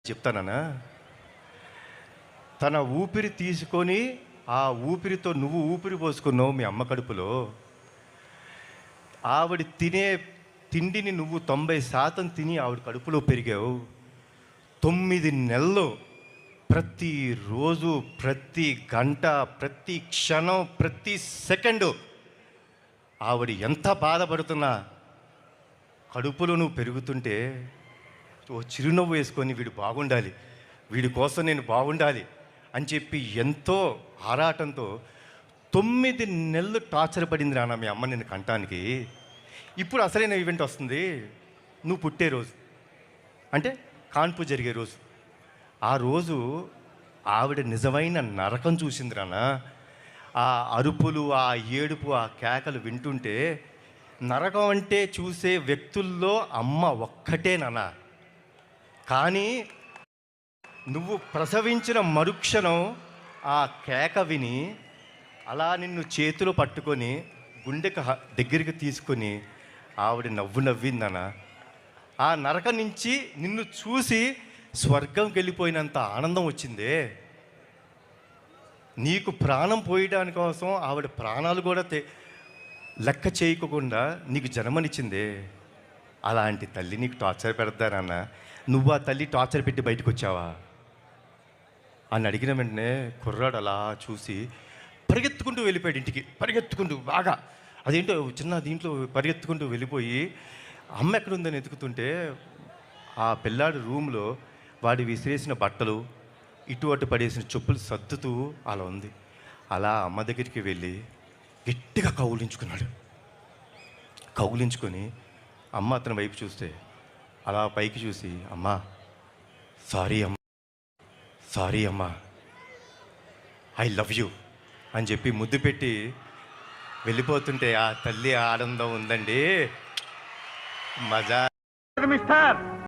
చెప్తానా? తన ఊపిరి తీసుకొని ఆ ఊపిరితో నువ్వు ఊపిరి పోసుకున్నావు మీ అమ్మ కడుపులో. ఆవిడ తినే తిండిని నువ్వు 90% తిని ఆవిడ కడుపులో పెరిగావు. 9 నెలలు ప్రతిరోజు, ప్రతి గంట, ప్రతి క్షణం, ప్రతి సెకండు ఆవిడ ఎంత బాధపడుతున్నా కడుపులో నువ్వు పెరుగుతుంటే ఓ చిరునవ్వు వేసుకొని వీడు బాగుండాలి, వీడి కోసం నేను బాగుండాలి అని చెప్పి ఎంతో ఆరాటంతో 9 నెలలు టార్చర్ పడింది నాన్న మీ అమ్మ నిన్ను కంటానికి. ఇప్పుడు అసలైన ఈవెంట్ వస్తుంది, నువ్వు పుట్టే రోజు, అంటే కాన్పు జరిగే రోజు. ఆ రోజు ఆవిడ నిజమైన నరకం చూసింది నాన్న. ఆ అరుపులు, ఆ ఏడుపు, ఆ కేకలు వింటుంటే నరకం అంటే చూసే వ్యక్తుల్లో అమ్మ ఒక్కటే నాన్న. కానీ నువ్వు ప్రసవించిన మరుక్షణం ఆ కేక విని అలా నిన్ను చేతిలో పట్టుకొని గుండెకి దగ్గరికి తీసుకొని ఆవిడ నవ్వు నవ్విందన్న. ఆ నరక నుంచి నిన్ను చూసి స్వర్గంకి వెళ్ళిపోయినంత ఆనందం వచ్చిందే. నీకు ప్రాణం పోయడానికి కోసం ఆవిడ ప్రాణాలు కూడా లెక్క చేయకుండా నీకు జన్మనిచ్చిందే. అలాంటి తల్లి నీకు టార్చర్ పెడతానన్న. నువ్వు ఆ తల్లి టార్చర్ పెట్టి బయటకు వచ్చావా అని అడిగిన వెంటనే కుర్రాడు అలా చూసి పరిగెత్తుకుంటూ వెళ్ళిపోయాడు ఇంటికి. పరిగెత్తుకుంటూ బాగా అదేంటో చిన్న దీంట్లో పరిగెత్తుకుంటూ వెళ్ళిపోయి అమ్మ ఎక్కడుందని ఎతుకుతుంటే ఆ పిల్లాడి రూమ్లో వాడి విసిరేసిన బట్టలు, ఇటు అటు పడేసిన చెప్పులు సర్దుతూ అలా ఉంది. అలా అమ్మ దగ్గరికి వెళ్ళి గట్టిగా కౌగిలించుకున్నాడు. కౌగిలించుకొని అమ్మ అతని వైపు చూస్తే అలా పైకి చూసి, అమ్మా సారీ అమ్మా, సారీ అమ్మా, ఐ లవ్ యూ అని చెప్పి ముద్దు పెట్టి వెళ్ళిపోతుంటే ఆ తల్లి ఆనందం ఉందండి, మజా. మిస్టర్